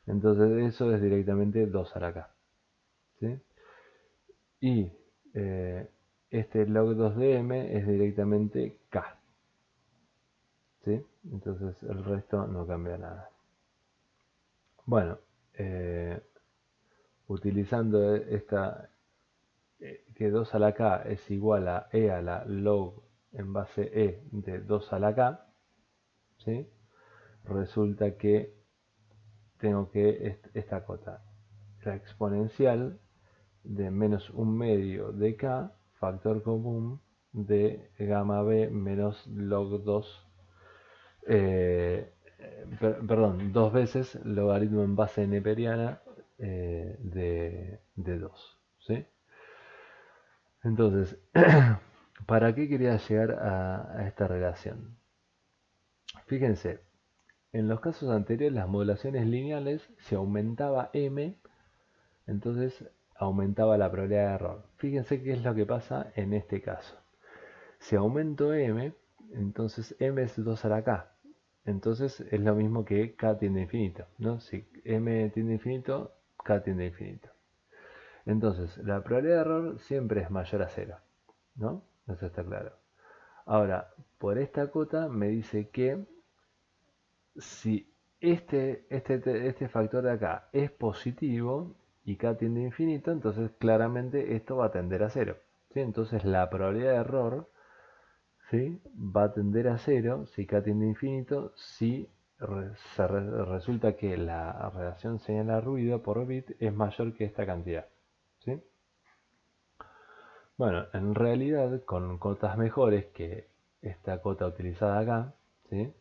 Entonces eso es directamente 2 a la k. ¿Sí? Y este log 2 de m es directamente k. ¿sí? Entonces el resto no cambia nada. Bueno, utilizando esta, que 2 a la k es igual a e a la log en base e de 2 a la k, ¿sí? Resulta que tengo que esta cota, la exponencial de menos un medio de k, factor común de gamma b menos log 2, perdón, dos veces logaritmo en base neperiana de 2, ¿sí? Entonces, ¿para qué quería llegar a esta relación? Fíjense, en los casos anteriores las modulaciones lineales, si aumentaba m, entonces aumentaba la probabilidad de error. Fíjense qué es lo que pasa en este caso. Si aumento m, entonces m es 2 a la k. Entonces es lo mismo que k tiende a infinito, ¿no? Si m tiende a infinito, k tiende a infinito. Entonces la probabilidad de error siempre es mayor a 0, ¿no? Eso está claro. Ahora, por esta cota me dice que si este factor de acá es positivo y k tiende a infinito, entonces claramente esto va a tender a 0, ¿sí? Entonces la probabilidad de error, ¿sí?, va a tender a 0 si k tiende a infinito, si resulta que la relación señal a ruido por bit es mayor que esta cantidad, ¿sí? Bueno, en realidad con cotas mejores que esta cota utilizada acá, ¿sí?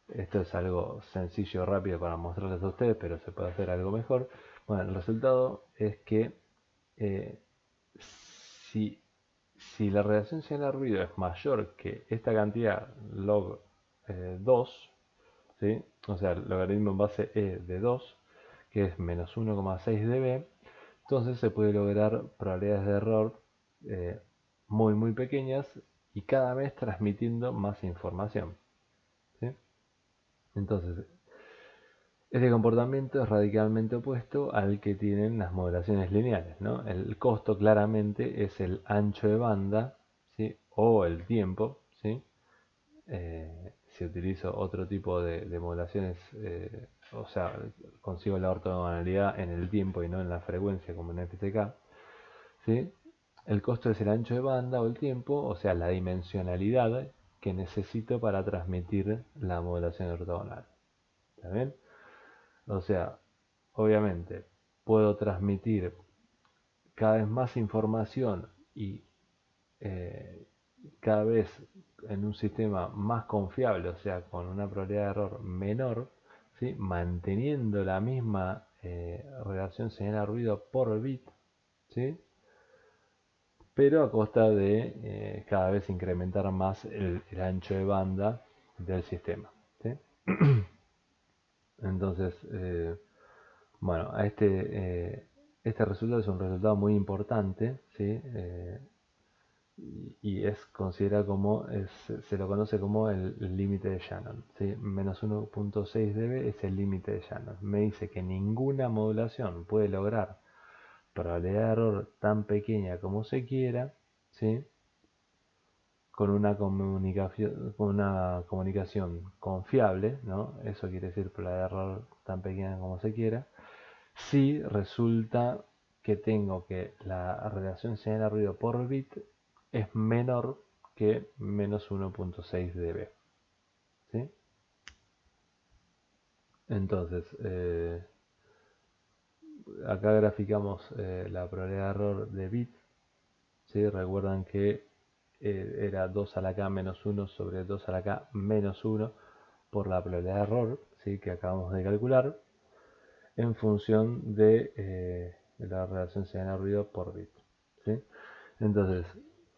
Esto es algo sencillo, rápido para mostrarles a ustedes, pero se puede hacer algo mejor. Bueno, el resultado es que eh, si, si la relación señal a ruido es mayor que esta cantidad log 2, ¿sí?, o sea, el logaritmo en base e de 2, que es menos 1,6 dB, entonces se puede lograr probabilidades de error muy pequeñas y cada vez transmitiendo más información, ¿sí? Entonces, este comportamiento es radicalmente opuesto al que tienen las modulaciones lineales, ¿no? El costo claramente es el ancho de banda, ¿sí?, o el tiempo, ¿sí? Si utilizo otro tipo de modulaciones, o sea, consigo la ortogonalidad en el tiempo y no en la frecuencia como en FTK, ¿sí? El costo es el ancho de banda o el tiempo, o sea, la dimensionalidad que necesito para transmitir la modulación ortogonal. ¿Está bien? O sea, obviamente puedo transmitir cada vez más información y eh, cada vez en un sistema más confiable, o sea, con una probabilidad de error menor, ¿sí?, manteniendo la misma relación señal a ruido por bit, ¿sí?, pero a costa de cada vez incrementar más el ancho de banda del sistema, ¿sí? Entonces, bueno, este resultado es un resultado muy importante, ¿sí? Y es considerado como, se lo conoce como el límite de Shannon, ¿sí? Menos 1,6 dB es el límite de Shannon. Me dice que ninguna modulación puede lograr probabilidad de error tan pequeña como se quiera, ¿sí?, con una comunicación confiable, ¿no? Eso quiere decir probabilidad de error tan pequeña como se quiera, si resulta que tengo que la relación señal a ruido por bit es menor que menos 1,6 dB, ¿sí? Entonces, acá graficamos la probabilidad de error de bit, ¿sí? Recuerdan que era 2 a la k menos 1 sobre 2 a la k menos 1 por la probabilidad de error, ¿sí?, que acabamos de calcular, en función de la relación señal a ruido por bit, ¿sí? Entonces,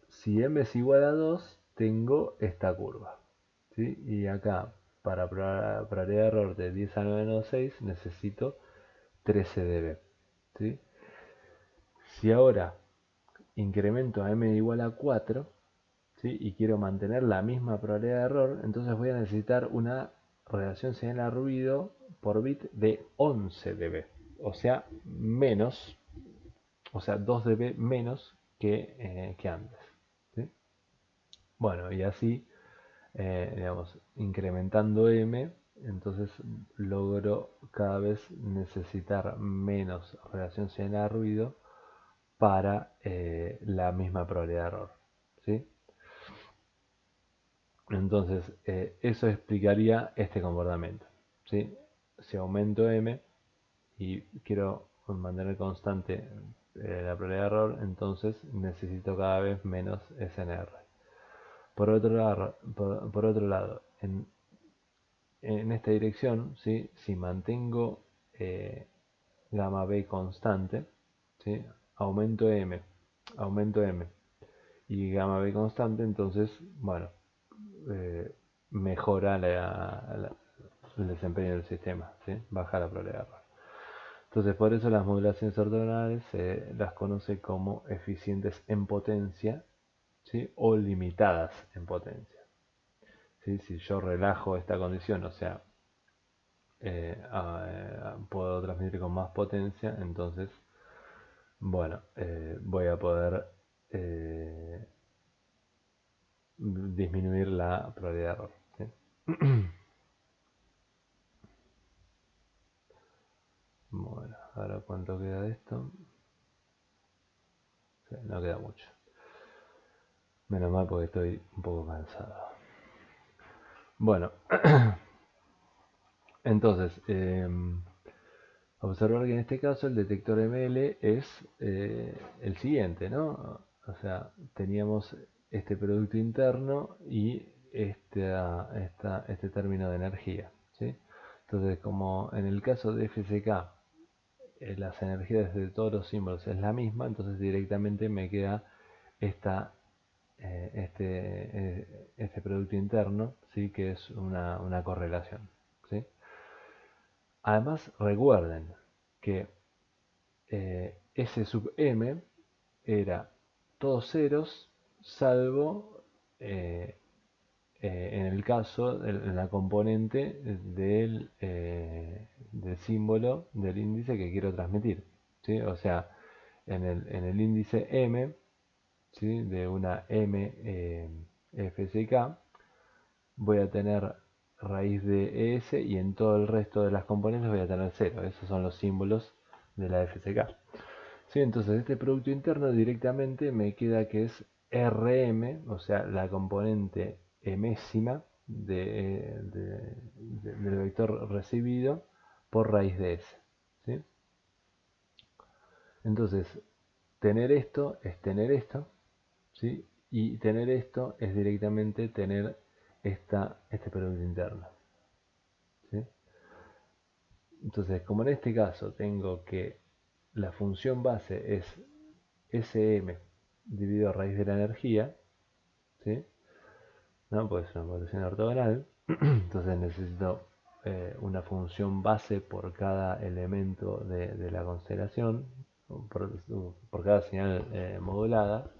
si m es igual a 2, tengo esta curva, ¿sí? Y acá, para probabilidad de error de 10 a la menos 6, necesito 13 dB, ¿sí? Si ahora incremento a m igual a 4, ¿sí?, y quiero mantener la misma probabilidad de error, entonces voy a necesitar una relación señal a ruido por bit de 11 dB, o sea, menos, o sea, 2 dB menos que antes, ¿sí? Bueno, y así digamos, incrementando M, entonces logro cada vez necesitar menos relación señal-ruido para la misma probabilidad de error, ¿sí? Entonces, eso explicaría este comportamiento, ¿sí? Si aumento M y quiero mantener constante la probabilidad de error, entonces necesito cada vez menos SNR. Por otro lado, en esta dirección, ¿sí? Si mantengo eh, gamma B constante, ¿sí? aumento M, aumento M y gamma B constante, entonces, bueno, eh, mejora el desempeño del sistema, ¿sí? Baja la probabilidad de error. Entonces, por eso las modulaciones ortogonales se las conoce como eficientes en potencia, ¿sí? O limitadas en potencia. ¿Sí? Si yo relajo esta condición, o sea, puedo transmitir con más potencia, entonces, bueno, voy a poder disminuir la probabilidad de error, ¿sí? Bueno, ahora cuánto queda de esto. Sí, no queda mucho. Menos mal porque estoy un poco cansado. Bueno, entonces, observar que en este caso el detector ML es el siguiente, ¿no? O sea, teníamos este producto interno y este término de energía, ¿sí? Entonces, como en el caso de FSK, las energías de todos los símbolos es la misma, entonces directamente me queda esta, este producto interno, ¿sí? Que es una correlación, ¿sí? Además, recuerden que S sub m era todos ceros, salvo en el caso, en la componente del símbolo del índice que quiero transmitir, ¿sí? O sea, en el índice m, ¿sí? De una m FSK, voy a tener raíz de ES y en todo el resto de las componentes voy a tener 0. Esos son los símbolos de la FSK. Sí, entonces este producto interno directamente me queda que es RM, o sea, la componente emésima del vector recibido por raíz de S. ¿Sí? Entonces, tener esto es tener esto, ¿sí? Y tener esto es directamente tener este producto interno, ¿sí? Entonces, como en este caso tengo que la función base es Sm dividido a raíz de la energía, ¿sí? ¿No? Pues es una modulación ortogonal, entonces necesito una función base por cada elemento de la constelación, por cada señal modulada.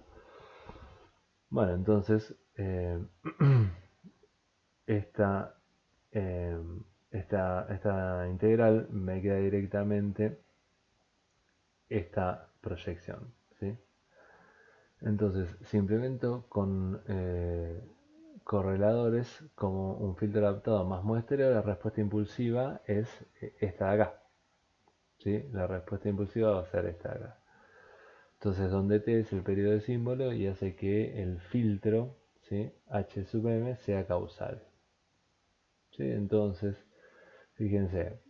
Bueno, entonces esta, eh, esta integral me queda directamente esta proyección, ¿sí? Entonces, si implemento con correladores como un filtro adaptado más muestreo, la respuesta impulsiva es esta de acá, ¿sí? La respuesta impulsiva va a ser esta de acá. Entonces, donde T es el periodo de símbolo y hace que el filtro, ¿sí? H sub m sea causal, ¿sí? Entonces, fíjense,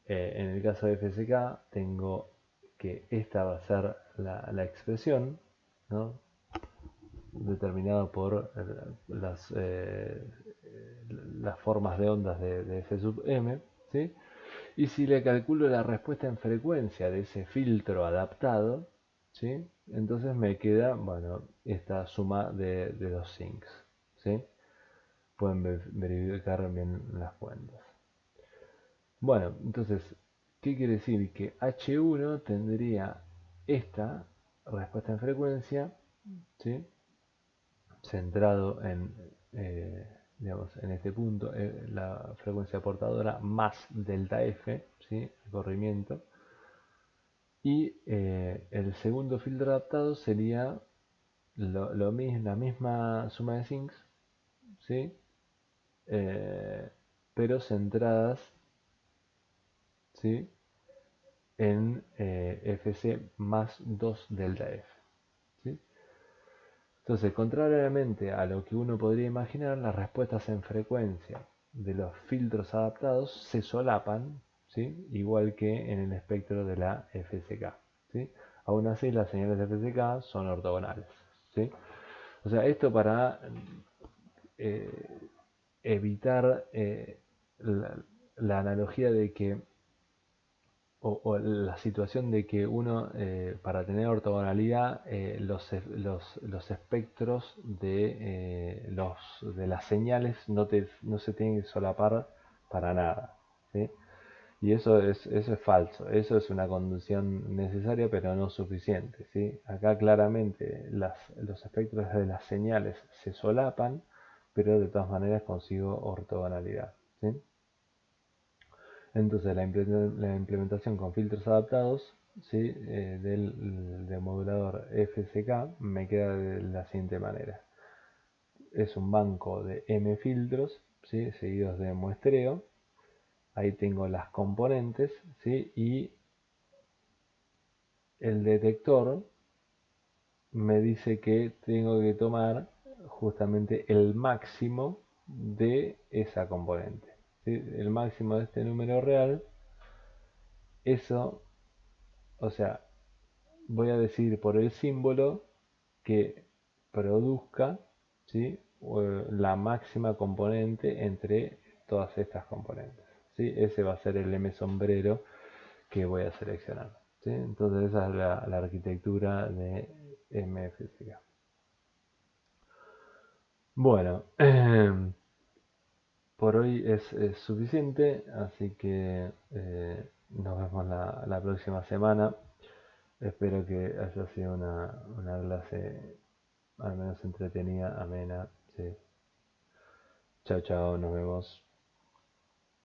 en el caso de FSK tengo que esta va a ser la expresión, ¿no? Determinado por las formas de ondas de F sub m, ¿sí? Y si le calculo la respuesta en frecuencia de ese filtro adaptado, ¿sí? Entonces me queda, bueno, esta suma de los sinks, ¿sí? Pueden verificar bien las cuentas. Bueno, entonces, ¿qué quiere decir? Que H1 tendría esta respuesta en frecuencia, ¿sí? Centrado digamos, en este punto, la frecuencia portadora más delta F, ¿sí? El corrimiento. Y el segundo filtro adaptado sería la misma suma de sinks, ¿sí? Pero centradas, ¿sí? En Fc más 2 delta F, ¿sí? Entonces, contrariamente a lo que uno podría imaginar, las respuestas en frecuencia de los filtros adaptados se solapan, ¿sí? Igual que en el espectro de la FSK, ¿sí? Aún así, las señales de FSK son ortogonales, ¿sí? O sea, esto para eh, evitar la, la analogía de que o la situación de que uno, para tener ortogonalidad, los espectros de las señales no se tienen que solapar para nada, ¿sí? Y eso es falso, eso es una condición necesaria pero no suficiente, ¿sí? Acá claramente los espectros de las señales se solapan, pero de todas maneras consigo ortogonalidad, ¿sí? Entonces la implementación con filtros adaptados, ¿sí? Del modulador FSK me queda de la siguiente manera. Es un banco de M filtros, ¿sí? Seguidos de muestreo. Ahí tengo las componentes, ¿sí? Y el detector me dice que tengo que tomar justamente el máximo de esa componente, ¿sí? El máximo de este número real. Eso, o sea, voy a decir por el símbolo que produzca, ¿sí? La máxima componente entre todas estas componentes, ¿sí? Ese va a ser el M sombrero que voy a seleccionar, ¿sí? Entonces esa es la arquitectura de MFSK. Bueno, por hoy es suficiente, así que nos vemos la próxima semana. Espero que haya sido una clase al menos entretenida, amena. Sí. Chao, chao, nos vemos.